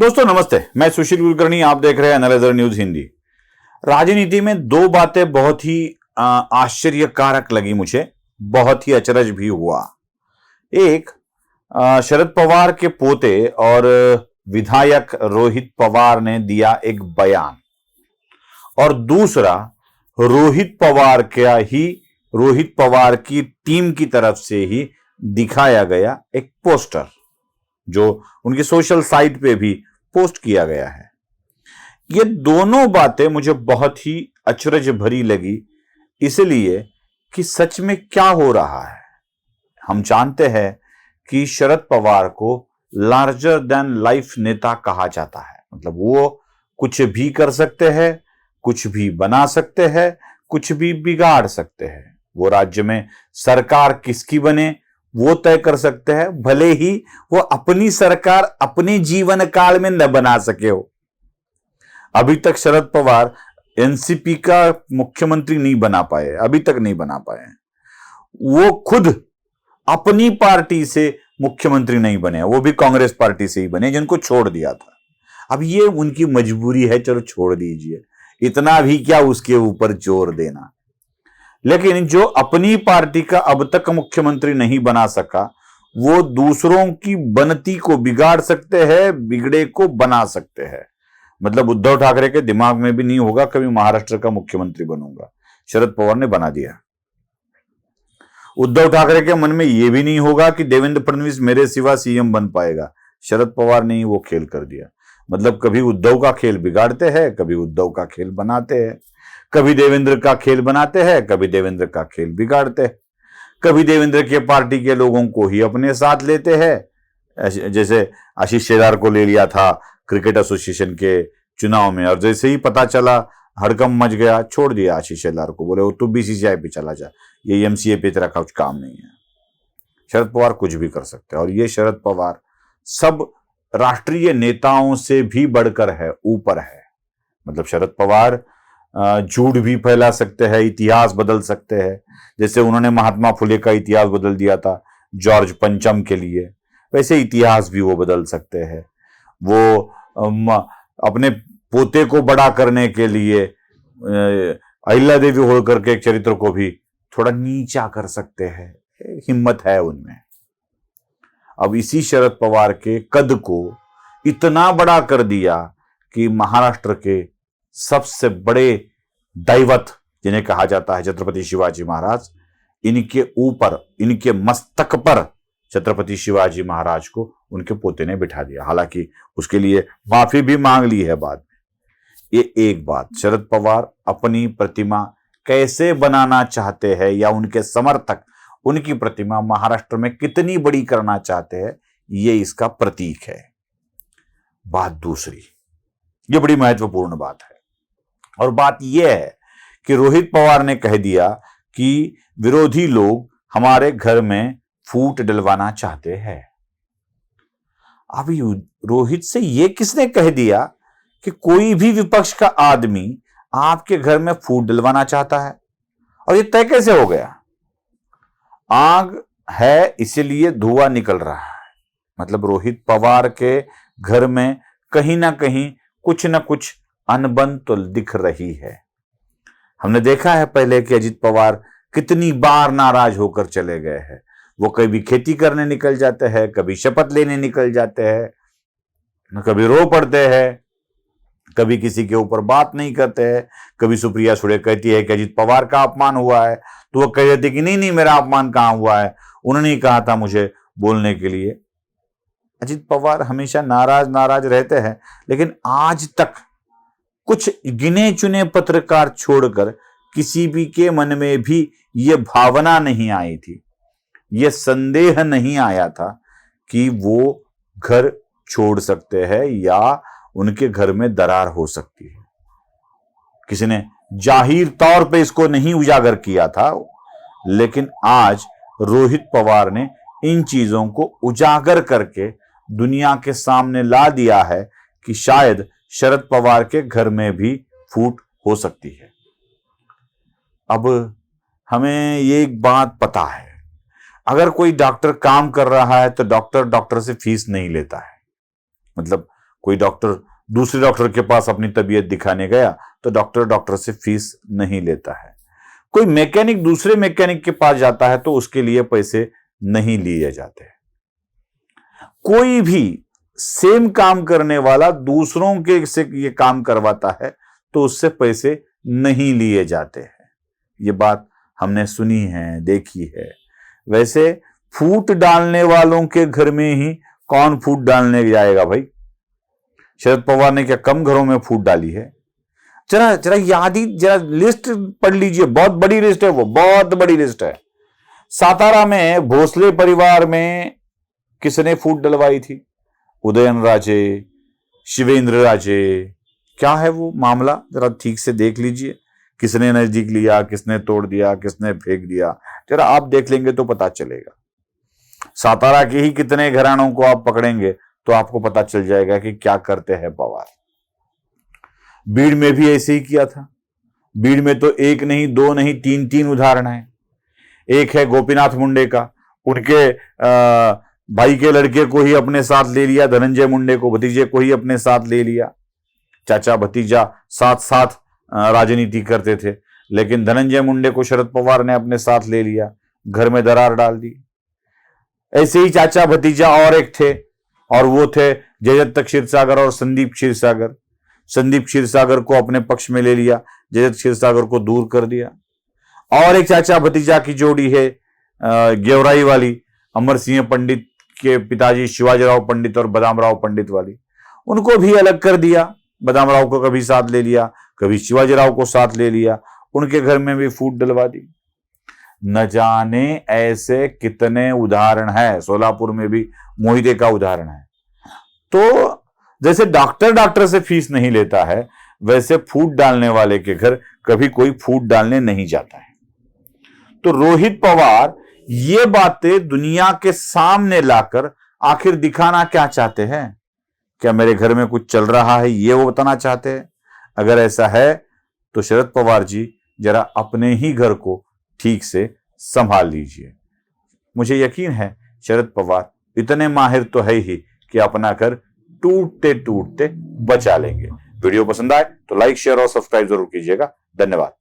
दोस्तों नमस्ते, मैं सुशील कुलकर्णी। आप देख रहे हैं एनालाइजर न्यूज हिंदी। राजनीति में दो बातें बहुत ही आश्चर्यकारक लगी मुझे, बहुत ही अचरज भी हुआ। एक, शरद पवार के पोते और विधायक रोहित पवार ने दिया एक बयान, और दूसरा रोहित पवार की टीम की तरफ से ही दिखाया गया एक पोस्टर जो उनकी सोशल साइट पे भी पोस्ट किया गया है। ये दोनों बातें मुझे बहुत ही अचरज भरी लगी, इसलिए कि सच में क्या हो रहा है। हम जानते हैं कि शरद पवार को लार्जर देन लाइफ नेता कहा जाता है। मतलब वो कुछ भी कर सकते हैं, कुछ भी बना सकते हैं, कुछ भी बिगाड़ सकते हैं। वो राज्य में सरकार किसकी बने वो तय कर सकते हैं, भले ही वो अपनी सरकार अपने जीवन काल में न बना सके हो। अभी तक शरद पवार एनसीपी का मुख्यमंत्री नहीं बना पाए, अभी तक नहीं बना पाए। वो खुद अपनी पार्टी से मुख्यमंत्री नहीं बने, वो भी कांग्रेस पार्टी से ही बने जिनको छोड़ दिया था। अब ये उनकी मजबूरी है, चलो छोड़ दीजिए, इतना भी क्या उसके ऊपर जोर देना। लेकिन जो अपनी पार्टी का अब तक मुख्यमंत्री नहीं बना सका, वो दूसरों की बनती को बिगाड़ सकते हैं, बिगड़े को बना सकते हैं। मतलब उद्धव ठाकरे के दिमाग में भी नहीं होगा कभी महाराष्ट्र का मुख्यमंत्री बनूंगा, शरद पवार ने बना दिया। उद्धव ठाकरे के मन में यह भी नहीं होगा कि देवेंद्र फडणवीस मेरे सिवा सीएम बन पाएगा, शरद पवार ने ही वो खेल कर दिया। मतलब कभी उद्धव का खेल बिगाड़ते हैं, कभी उद्धव का खेल बनाते हैं, कभी देवेंद्र का खेल बनाते हैं, कभी देवेंद्र का खेल बिगाड़ते हैं, कभी देवेंद्र के पार्टी के लोगों को ही अपने साथ लेते हैं। जैसे आशीष शेलार को ले लिया था क्रिकेट एसोसिएशन के चुनाव में, और जैसे ही पता चला हड़कंप मच गया, छोड़ दिया आशीष शेलार को, बोले वो तू बीसीसीआई पे चला जा, ये एमसीए पे तेरा कुछ काम नहीं है। शरद पवार कुछ भी कर सकते हैं, और ये शरद पवार सब राष्ट्रीय नेताओं से भी बढ़कर है, ऊपर है। मतलब शरद पवार झूठ भी फैला सकते हैं, इतिहास बदल सकते हैं। जैसे उन्होंने महात्मा फुले का इतिहास बदल दिया था जॉर्ज पंचम के लिए, वैसे इतिहास भी वो बदल सकते हैं। वो अपने पोते को बड़ा करने के लिए अहिल्या देवी होलकर के एक चरित्र को भी थोड़ा नीचा कर सकते हैं, हिम्मत है उनमें। अब इसी शरद पवार के कद को इतना बड़ा कर दिया कि महाराष्ट्र के सबसे बड़े दैवत जिन्हें कहा जाता है छत्रपति शिवाजी महाराज, इनके ऊपर, इनके मस्तक पर छत्रपति शिवाजी महाराज को उनके पोते ने बिठा दिया। हालांकि उसके लिए माफी भी मांग ली है बाद में। ये एक बात, शरद पवार अपनी प्रतिमा कैसे बनाना चाहते हैं, या उनके समर्थक उनकी प्रतिमा महाराष्ट्र में कितनी बड़ी करना चाहते हैं, ये इसका प्रतीक है। बात दूसरी, ये बड़ी महत्वपूर्ण बात है, और बात यह है कि रोहित पवार ने कह दिया कि विरोधी लोग हमारे घर में फूट डलवाना चाहते हैं। अभी रोहित से यह किसने कह दिया कि कोई भी विपक्ष का आदमी आपके घर में फूट डलवाना चाहता है? और यह तय कैसे हो गया? आग है इसीलिए धुआं निकल रहा है। मतलब रोहित पवार के घर में कहीं ना कहीं कुछ ना कुछ अनबन तो दिख रही है। हमने देखा है पहले कि अजित पवार कितनी बार नाराज होकर चले गए हैं। वो कभी खेती करने निकल जाते हैं, कभी शपथ लेने निकल जाते हैं, कभी रो पड़ते हैं, कभी किसी के ऊपर बात नहीं करते हैं। कभी सुप्रिया सुळे कहती है कि अजित पवार का अपमान हुआ है, तो वो कह देती कि नहीं नहीं, मेरा अपमान कहां हुआ है, उन्होंने ही कहा था मुझे बोलने के लिए। अजित पवार हमेशा नाराज रहते हैं, लेकिन आज तक कुछ गिने चुने पत्रकार छोड़कर किसी भी के मन में भी यह भावना नहीं आई थी, यह संदेह नहीं आया था कि वो घर छोड़ सकते हैं या उनके घर में दरार हो सकती है। किसी ने जाहिर तौर पे इसको नहीं उजागर किया था, लेकिन आज रोहित पवार ने इन चीजों को उजागर करके दुनिया के सामने ला दिया है कि शायद शरद पवार के घर में भी फूट हो सकती है। अब हमें ये एक बात पता है, अगर कोई डॉक्टर काम कर रहा है तो डॉक्टर से फीस नहीं लेता है। मतलब कोई डॉक्टर दूसरे डॉक्टर के पास अपनी तबीयत दिखाने गया तो डॉक्टर से फीस नहीं लेता है। कोई मैकेनिक दूसरे मैकेनिक के पास जाता है तो उसके लिए पैसे नहीं लिए जाते। कोई भी सेम काम करने वाला दूसरों के से ये काम करवाता है तो उससे पैसे नहीं लिए जाते हैं। ये बात हमने सुनी है, देखी है। वैसे फूट डालने वालों के घर में ही कौन फूट डालने जाएगा भाई? शरद पवार ने क्या कम घरों में फूट डाली है? जरा जरा याद ही, जरा लिस्ट पढ़ लीजिए, बहुत बड़ी लिस्ट है वो, बहुत बड़ी लिस्ट है। सातारा में भोसले परिवार में किसने फूट डलवाई थी? उदयन राजे, शिवेंद्र राजे। क्या है वो मामला, जरा ठीक से देख लीजिए। किसने नजदीक लिया, किसने तोड़ दिया, किसने फेंक दिया, जरा आप देख लेंगे तो पता चलेगा। सातारा के ही कितने घरानों को आप पकड़ेंगे तो आपको पता चल जाएगा कि क्या करते हैं पवार। बीड़ में भी ऐसे ही किया था। बीड़ में तो एक नहीं, दो नहीं, तीन उदाहरण है। एक है गोपीनाथ मुंडे का, उनके भाई के लड़के को ही अपने साथ ले लिया, धनंजय मुंडे को, भतीजे को ही अपने साथ ले लिया। चाचा भतीजा साथ साथ राजनीति करते थे, लेकिन धनंजय मुंडे को शरद पवार ने अपने साथ ले लिया, घर में दरार डाल दी। ऐसे ही चाचा भतीजा और एक थे, और वो थे जयदत्त क्षीरसागर और संदीप क्षीरसागर। संदीप क्षीरसागर को अपने पक्ष में ले लिया, जयदत्त क्षीरसागर को दूर कर दिया। और एक चाचा भतीजा की जोड़ी है गेवराई वाली, अमर सिंह पंडित के पिताजी शिवाजीराव पंडित और बदामराव पंडित वाली, उनको भी अलग कर दिया। बदामराव को कभी साथ ले लिया, कभी शिवाजीराव को साथ ले लिया, उनके घर में भी फूट डलवा दी। न जाने ऐसे कितने उदाहरण है। सोलापुर में भी मोहिते का उदाहरण है। तो जैसे डॉक्टर से फीस नहीं लेता है, वैसे फूट डालने वाले के घर कभी कोई फूट डालने नहीं जाता है। तो रोहित पवार ये बातें दुनिया के सामने लाकर आखिर दिखाना क्या चाहते हैं? क्या मेरे घर में कुछ चल रहा है ये वो बताना चाहते हैं? अगर ऐसा है तो शरद पवार जी जरा अपने ही घर को ठीक से संभाल लीजिए। मुझे यकीन है शरद पवार इतने माहिर तो है ही कि अपना घर टूटते टूटते बचा लेंगे। वीडियो पसंद आए तो लाइक, शेयर और सब्सक्राइब जरूर कीजिएगा। धन्यवाद।